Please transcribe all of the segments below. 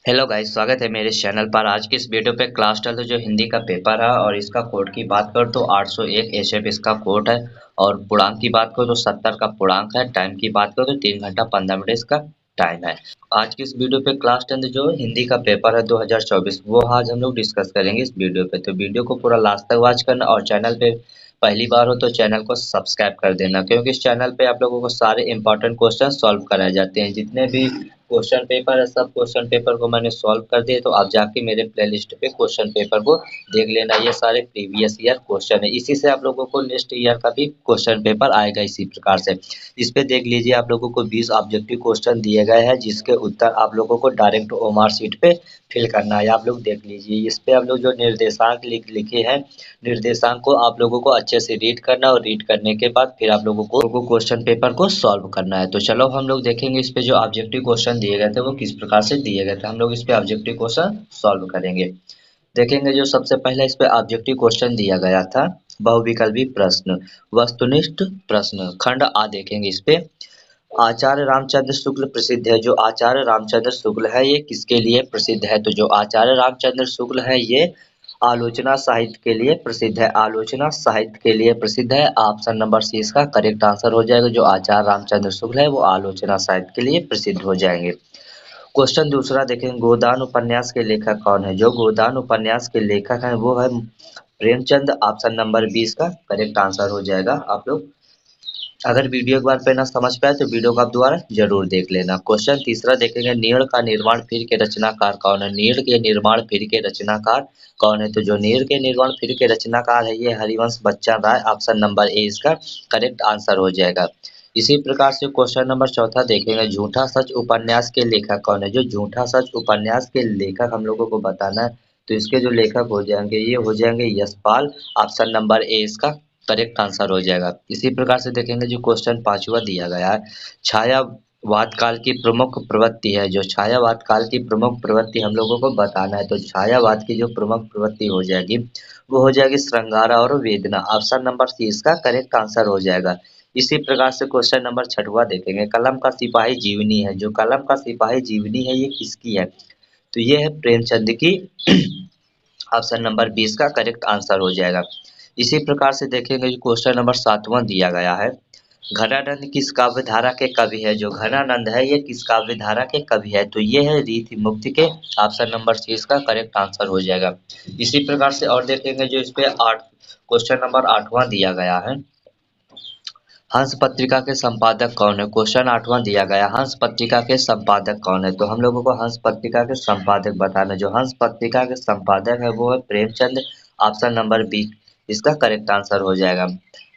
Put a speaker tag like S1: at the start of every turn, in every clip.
S1: Hello guys, स्वागत है मेरे चैनल पर। आज की इस वीडियो पे क्लास 12 जो हिंदी का पेपर है और इसका कोड की बात करो तो 801 एचएफ इसका कोड है। और पूर्णांक की बात करो तो 70 का पूर्णांक है। टाइम की बात करो तो 3 घंटा 15 मिनट इसका टाइम है। आज की इस वीडियो पे क्लास 10 जो हिंदी का पेपर है 2024 वो आज हम लोग डिस्कस करेंगे इस वीडियो पे। तो वीडियो को पूरा लास्ट तक वॉच करना और चैनल पे पहली बार हो तो चैनल को सब्सक्राइब कर देना, क्योंकि इस चैनल पे आप लोगों को सारे इंपॉर्टेंट क्वेश्चन सॉल्व कराए जाते हैं। जितने भी क्वेश्चन पेपर है सब क्वेश्चन पेपर को मैंने सॉल्व कर दिए, तो आप जाके मेरे प्लेलिस्ट पे क्वेश्चन पेपर को देख लेना। ये सारे प्रीवियस ईयर क्वेश्चन है, इसी से आप लोगों को नेक्स्ट ईयर का भी क्वेश्चन पेपर आएगा इसी प्रकार से। इस पे देख लीजिए, आप लोगों को 20 ऑब्जेक्टिव क्वेश्चन दिए गए हैं जिसके उत्तर आप लोगों को डायरेक्ट ओएमआर शीट पे फिल करना है। आप लोग देख लीजिए, इस पे आप लोग जो निर्देशांक लिखे हैं, निर्देशांक को आप लोगों को अच्छे से रीड करना और रीड करने के बाद फिर आप लोगों को क्वेश्चन पेपर को सॉल्व करना है। तो चलो हम लोग देखेंगे इस पे जो ऑब्जेक्टिव क्वेश्चन दिए गए थे वो किस प्रकार से दिए गए थे। हम लोग इस पे ऑब्जेक्टिव क्वेश्चन सॉल्व करेंगे। देखेंगे जो सबसे पहले इस पे ऑब्जेक्टिव क्वेश्चन दिया गया था, बहुविकल्पी प्रश्न, वस्तुनिष्ठ प्रश्न, खंड आ। देखेंगे इस पे, आचार्य रामचंद्र शुक्ल प्रसिद्ध है। जो आचार्य रामचंद्र शुक्ल है ये किसके लिए प्रसिद्ध है? तो जो आचार्य रामचंद्र शुक्ल है ये आलोचना साहित्य के लिए प्रसिद्ध है। आलोचना साहित्य के लिए प्रसिद्ध है। ऑप्शन नंबर सी इसका करेक्ट आंसर हो जाएगा। जो आचार्य रामचंद्र शुक्ल है वो आलोचना साहित्य के लिए प्रसिद्ध हो जाएंगे। क्वेश्चन दूसरा देखेंगे, गोदान उपन्यास के लेखक कौन है? जो गोदान उपन्यास के लेखक है वो है प्रेमचंद। ऑप्शन नंबर 20 का करेक्ट आंसर हो जाएगा। आप लोग अगर वीडियो एक बार पे ना समझ पाए तो वीडियो को आप दोबारा जरूर देख लेना। क्वेश्चन तीसरा देखेंगे, नीड़ का निर्माण फिर के रचनाकार कौन है? नीड़ के निर्माण फिर के रचनाकार कौन है? तो जो नीड़ के निर्माण फिर के रचनाकार है ये हरिवंश बच्चन राय। ऑप्शन नंबर ए इसका करेक्ट आंसर हो जाएगा। इसी प्रकार से क्वेश्चन नंबर चौथा देखेंगे, झूठा सच उपन्यास के लेखक कौन है? जो झूठा सच उपन्यास के लेखक हम लोगों को बताना है, तो इसके जो लेखक हो जाएंगे ये हो जाएंगे यशपाल। ऑप्शन नंबर ए इसका करेक्ट आंसर हो जाएगा। इसी प्रकार से देखेंगे जो क्वेश्चन पांचवा दिया गया है, छायावाद काल की प्रमुख प्रवृत्ति है। जो छायावाद काल की प्रमुख प्रवृत्ति हम लोगों को बताना है, तो छायावाद की जो प्रमुख प्रवृत्ति हो जाएगी वो हो जाएगी श्रृंगार और वेदना। ऑप्शन नंबर सी इसका करेक्ट आंसर हो जाएगा। इसी प्रकार से क्वेश्चन नंबर छठवा देखेंगे, कलम का सिपाही जीवनी है। जो कलम का सिपाही जीवनी है ये किसकी है? तो ये है प्रेमचंद की। ऑप्शन नंबर 20 का करेक्ट आंसर हो जाएगा। इसी प्रकार से देखेंगे जो क्वेश्चन नंबर सातवां दिया गया है, घनानंद किस काव्य धारा के कवि है? जो घनानंद है ये किस काव्य धारा के कवि है? तो ये है रीति मुक्ति के। ऑप्शन नंबर सी इसका करेक्ट आंसर हो जाएगा। इसी प्रकार से और देखेंगे जो इस पे आठ क्वेश्चन नंबर आठवां दिया गया है, हंस पत्रिका के संपादक कौन है? क्वेश्चन आठवां दिया गया, हंस पत्रिका के संपादक कौन है? तो हम लोगों को हंस पत्रिका के संपादक बताना। जो हंस पत्रिका के संपादक है वो है प्रेमचंद। ऑप्शन नंबर बी इसका करेक्ट आंसर हो जाएगा।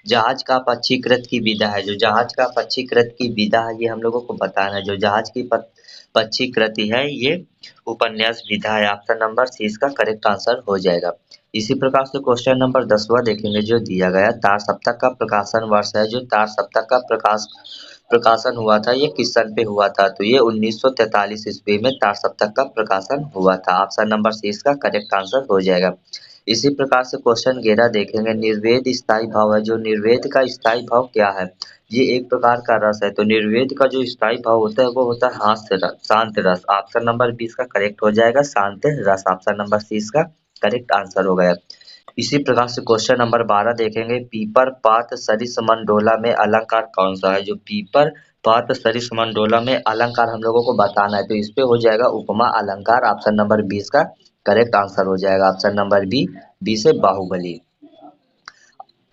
S1: जहाज का पक्षीकृत की विधा है। जो जहाज का पक्षीकृत की विधा है ये हम लोगों को बताना है। जो जहाज की पक्षीकृति है ये उपन्यास विधा है। ऑप्शन नंबर सी इसका करेक्ट आंसर हो जाएगा। इसी प्रकार से क्वेश्चन नंबर 10वां देखेंगे जो दिया गया, तार सप्तक का प्रकाशन वर्ष है। जो तार सप्तक का प्रकाशन हुआ था ये किस सन पे हुआ था? तो ये 1943 ईस्वी में तार सप्तक का प्रकाशन हुआ था। ऑप्शन नंबर सी इसका करेक्ट आंसर हो जाएगा। इसी प्रकार से क्वेश्चन 11 देखेंगे, निर्वेद स्थायी भाव है। जो निर्वेद का स्थायी भाव क्या है? ये एक प्रकार का रस है। तो निर्वेद का जो स्थायी भाव होता है वो होता है हास्य रस, शांत रस। ऑप्शन नंबर 20 का करेक्ट हो जाएगा, शांत रस। ऑप्शन नंबर सी इसका करेक्ट आंसर हो गया। इसी प्रकार से क्वेश्चन नंबर 12 देखेंगे, पीपर पात सरिस मंडोला में अलंकार कौन सा है? जो पीपर पात सरिस मंडोला में अलंकार हम लोगों को बताना है, तो इस पे हो जाएगा उपमा अलंकार। ऑप्शन नंबर 20 का करेक्ट आंसर हो जाएगा। ऑप्शन नंबर बी से बाहुबली।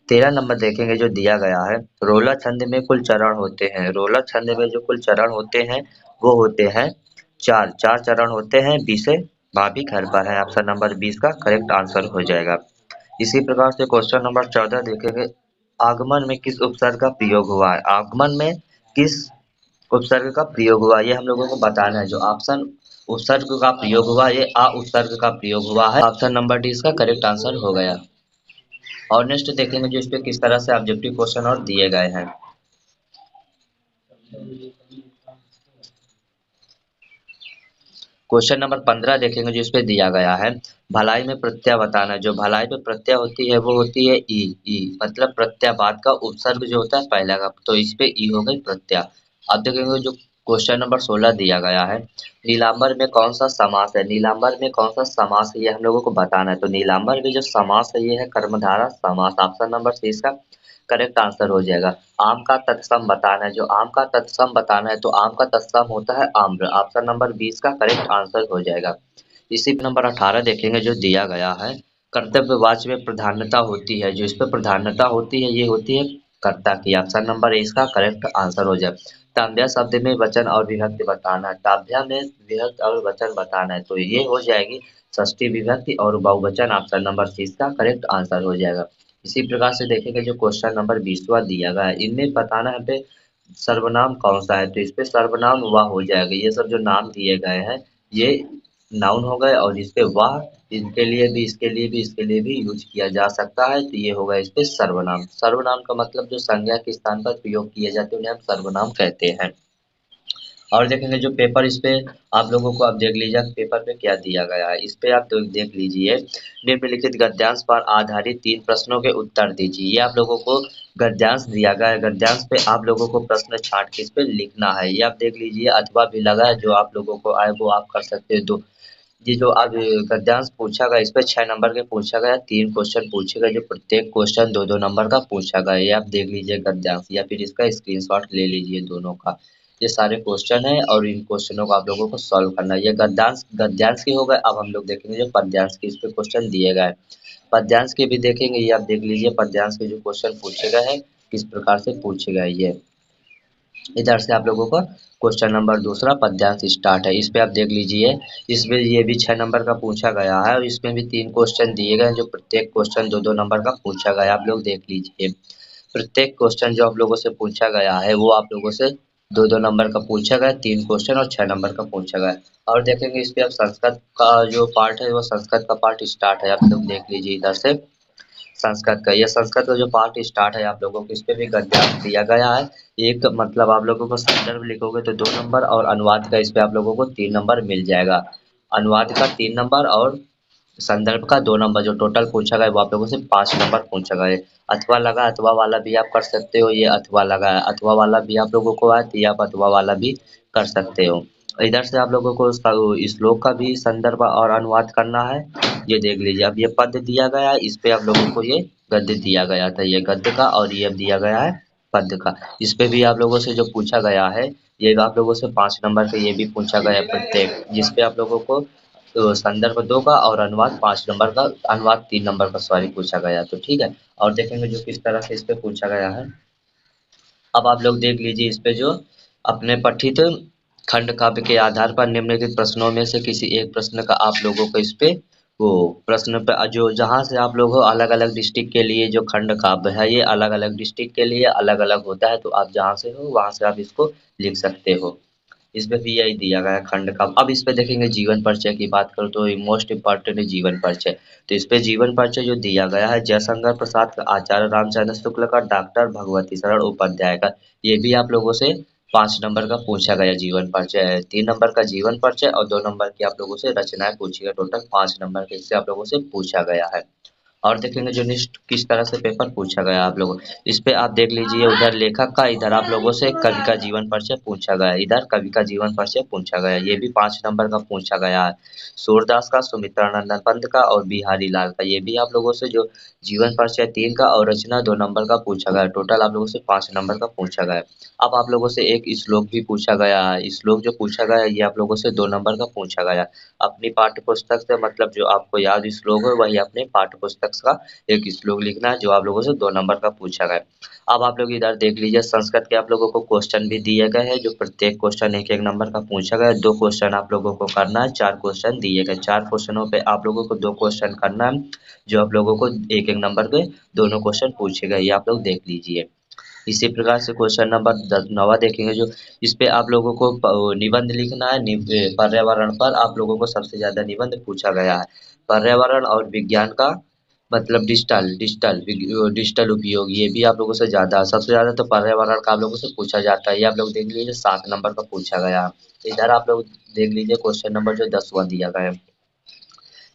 S1: 13 नंबर देखेंगे जो दिया गया है, रोला छंद में कुल चरण होते हैं। रोला छंद में जो कुल चरण होते हैं वो होते हैं चार चार चरण होते हैं। बी से भाभी घर पर है। ऑप्शन नंबर 20 का करेक्ट आंसर हो जाएगा। इसी प्रकार से क्वेश्चन नंबर 14 देखेंगे, आगमन में किस उपसर्ग का प्रयोग हुआ है? आगमन में किस उपसर्ग का प्रयोग हुआ ये हम लोगों को बताना है। जो ऑप्शन उपसर्ग का प्रयोग हुआ ये आ उपसर्ग का प्रयोग हुआ है। ऑप्शन नंबर डी इसका करेक्ट आंसर हो गया। और नेक्स्ट देखेंगे जो इस पे किस तरह से ऑब्जेक्टिव क्वेश्चन और दिए गए हैं। क्वेश्चन नंबर 15 देखेंगे जो इस पे दिया गया है, भलाई में प्रत्यय बताना। जो भलाई में प्रत्यय होती है वो होती है ई मतलब प्रत्ययवाद का उपसर्ग जो होता है पहला का, तो इस पे ई हो गई प्रत्यय। अब देखेंगे जो क्वेश्चन नंबर 16 दिया गया है, नीलांबर में कौन सा समास है? नीलांबर में कौन सा समास है ये हम लोगों को बताना है। तो नीलांबर में जो समास है ये है कर्मधारय समास। ऑप्शन नंबर सी इसका करेक्ट आंसर हो जाएगा। आम का तत्सम बताना है, जो आम का तत्सम बताना है तो आम का तत्सम होता है आम्र। ऑप्शन नंबर 20 का करेक्ट आंसर हो जाएगा। इसी नंबर 18 देखेंगे जो दिया गया है, कर्तव्यवाची में प्रधानता होती है, जो इस पे प्रधानता होती है ये होती है कर्ता की। ऑप्शन नंबर ए इसका करेक्ट आंसर हो जाए। तांब्या शब्द में वचन और विभक्ति बताना है, तांब्या में विभक्ति और वचन बताना है तो ये हो जाएगी षष्ठी विभक्ति और बहुवचन। ऑप्शन नंबर सी इसका करेक्ट आंसर हो जाएगा। इसी प्रकार से देखेंगे जो क्वेश्चन नंबर 20वां दिया गया है, इनमें बताना है पे सर्वनाम कौन सा है। तो इस पे सर्वनाम वह हो जाएगा। ये सब जो नाम दिए गए हैं ये नाउन हो गए और इस पे वह इनके लिए भी इसके लिए भी इसके लिए भी यूज किया जा सकता है तो ये होगा इस पे सर्वनाम। सर्वनाम का मतलब जो संज्ञा के स्थान पर प्रयोग किए जाते हैं उन्हें हम सर्वनाम कहते हैं। और देखेंगे जो पेपर इस पे आप लोगों को आप देख लीजिए पेपर पे क्या दिया गया है। इस पे आप देख लीजिए, निम्नलिखित गद्यांश पर आधारित 3 प्रश्नों के उत्तर दीजिए। ये आप लोगों को गद्यांश दिया गया है, गद्यांश पे आप लोगों को प्रश्न छांट के इस पे लिखना है। ये आप देख लीजिए अथवा भी लगा है, जो आप लोगों को आए वो आप कर सकते हैं। ये जो आज गद्यांश पूछा गया इस पे 6 नंबर के पूछा गया, 3 क्वेश्चन पूछे गए जो प्रत्येक क्वेश्चन 2-2 नंबर का पूछा गया। ये आप देख लीजिए गद्यांश या फिर इसका स्क्रीनशॉट ले लीजिए दोनों का। ये सारे क्वेश्चन है और इन क्वेश्चनों को आप लोगों को सॉल्व करना है। ये गद्यांश गद्यांश के हो गए। अब हम लोग देखेंगे जो पद्यांश के इस पे क्वेश्चन दिए गए हैं। पद्यांश के भी देखेंगे, ये आप देख लीजिए पद्यांश के जो क्वेश्चन पूछे गए हैं किस प्रकार से पूछे गए ये। इधर से आप लोगों का क्वेश्चन नंबर दूसरा पद्यांश स्टार्ट है। इस पे आप देख लीजिए, इसमें ये भी 6 नंबर का पूछा गया है और इसमें भी 3 क्वेश्चन दिए गए हैं जो प्रत्येक क्वेश्चन 2-2 नंबर का पूछा गया है। आप लोग देख लीजिए प्रत्येक क्वेश्चन जो आप लोगों से पूछा गया है वो आप लोगों से 2-2 नंबर का पूछा गया, 3 क्वेश्चन और 6 नंबर का पूछा गया। और देखेंगे इस पे अब संस्कृत का जो पार्ट है वो संस्कृत का पार्ट स्टार्ट है। आप लोग देख लीजिए इधर से संस्कृत का, ये संस्कृत का जो पार्ट स्टार्ट है आप लोगों को इस पे भी गद्यांश दिया गया है। एक मतलब आप लोगों को संदर्भ लिखोगे तो 2 नंबर और अनुवाद का इस पे आप लोगों को 3 नंबर मिल जाएगा। अनुवाद का 3 नंबर और संदर्भ का 2 नंबर, जो टोटल पूछा गया है वो आप लोगों से 5 नंबर पूछा गया है। अथवा लगा, अथवा वाला भी आप कर सकते हो। ये अथवा लगा है, अथवा वाला भी आप लोगों को आए तो ये आप अथवा वाला भी कर सकते हो। इधर से आप लोगों को उसका श्लोक का भी संदर्भ और अनुवाद करना है। ये देख लीजिए अब ये पद दिया गया है, इस पे आप लोगों को ये गद्य दिया गया था, ये गद्य का और ये दिया गया है पद का। इस पे भी आप लोगों से जो पूछा गया है ये आप लोगों से 5 नंबर का ये भी पूछा गया है प्रत्येक, जिस पे आप लोगों को तो संदर्भ 2 का और अनुवाद 5 नंबर का, अनुवाद 3 नंबर का सॉरी पूछा गया। तो ठीक है, और देखेंगे जो किस तरह से इस पे पूछा गया है। अब आप लोग देख लीजिए इस पे जो अपने पठित खंड काव्य के आधार पर निम्नलिखित प्रश्नों में से किसी एक प्रश्न का आप लोगों को इस पे वो प्रश्न पे जो जहाँ से आप लोग अलग अलग डिस्ट्रिक्ट के लिए जो खंड काव्य है ये अलग अलग डिस्ट्रिक्ट के लिए अलग अलग होता है, तो आप जहाँ से हो वहाँ से आप इसको लिख सकते हो। इसमें भी यही दिया गया है खंड का। अब इस पे देखेंगे जीवन परिचय की बात करूँ तो मोस्ट इम्पोर्टेंट है जीवन परिचय। तो इस पे जीवन परिचय जो दिया गया है जयशंकर प्रसाद का, आचार्य रामचंद्र शुक्ल का, डॉक्टर भगवती शरण उपाध्याय का, ये भी आप लोगों से 5 नंबर का पूछा गया जीवन परिचय है। 3 नंबर का जीवन परिचय और 2 नंबर की आप लोगों से रचनाएं पूछी गई, टोटल 5 नंबर के इससे आप लोगों से पूछा गया है। और देखेंगे जो नेक्स्ट किस तरह से पेपर पूछा गया आप लोगों, इस पे आप देख लीजिए उधर लेखक का, इधर आप लोगों से कवि का जीवन परिचय पूछा गया है, इधर कवि का जीवन परिचय पूछा गया है, ये भी 5 नंबर का पूछा गया है। सूरदास का, सुमित्रानंद पंत का और बिहारी लाल का, ये भी आप लोगों से जो जीवन परिचय 3 का और रचना 2 नंबर का पूछा गया है। टोटल आप लोगों से 5 नंबर का पूछा गया है। अब आप लोगों से एक श्लोक भी पूछा गया है, श्लोक जो पूछा गया है ये आप लोगों से 2 नंबर का पूछा गया है। अपनी पाठ्य पुस्तक से मतलब जो आपको याद श्लोक है वही अपने पाठ्य पुस्तक का एक श्लोक लिखना है जो आप लोगों से 2 नंबर का पूछा गया है। अब आप लोग इधर देख लीजिए संस्कृत के आप लोगों को क्वेश्चन भी दिए गए हैं जो प्रत्येक क्वेश्चन 1-1 नंबर का पूछा गया है। 2 क्वेश्चन आप लोगों को करना है, 4 क्वेश्चन दिए गए, 4 क्वेश्चनों पे आप लोगों को 2 क्वेश्चन करना है जो आप लोगों को 1-1 नंबर पे दोनों क्वेश्चन पूछे गए, ये आप लोग देख लीजिए। इसी प्रकार से क्वेश्चन नंबर 9वां देखेंगे जो इस पे आप लोगों को निबंध लिखना है। पर्यावरण पर आप लोगों को सबसे ज्यादा निबंध पूछा गया है। पर्यावरण और विज्ञान का मतलब डिजिटल उपयोग, ये भी आप लोगों से ज़्यादा सबसे ज़्यादा तो पर्यावरण का आप लोगों से पूछा जाता है, ये आप लोग देख लीजिए 7 नंबर का पूछा गया। इधर आप लोग देख लीजिए क्वेश्चन नंबर जो 10वां दिया गया है,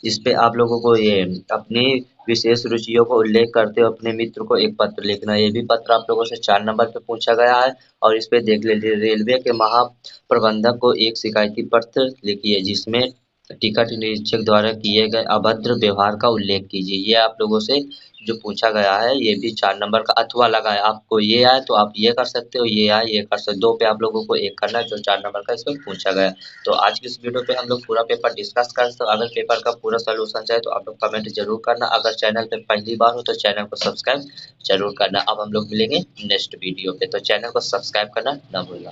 S1: इस पे आप लोगों को ये अपनी विशेष रुचियों को उल्लेख करते हुए अपने मित्र को एक पत्र लिखना है। ये भी पत्र आप लोगों से 4 नंबर पे पूछा गया है। और इस पे देख लीजिए, रेलवे के महाप्रबंधक को एक शिकायती पत्र लिखिए जिसमें टिकट निरीक्षक द्वारा किए गए अभद्र व्यवहार का उल्लेख कीजिए। ये आप लोगों से जो पूछा गया है, ये भी 4 नंबर का अथवा लगा है। आपको ये आए तो आप ये कर सकते हो, ये आए ये कर सकते हो। 2 पे आप लोगों को एक करना है जो 4 नंबर का इसमें पूछा गया है। तो आज की इस वीडियो पे हम लोग पूरा पेपर डिस्कस कर सकते। अगर पेपर का पूरा सॉल्यूशन चाहे तो आप लोग कमेंट जरूर करना। अगर चैनल पे पहली बार हो तो चैनल को सब्सक्राइब जरूर करना। अब हम लोग मिलेंगे नेक्स्ट वीडियो पे, तो चैनल को सब्सक्राइब करना ना भूलना।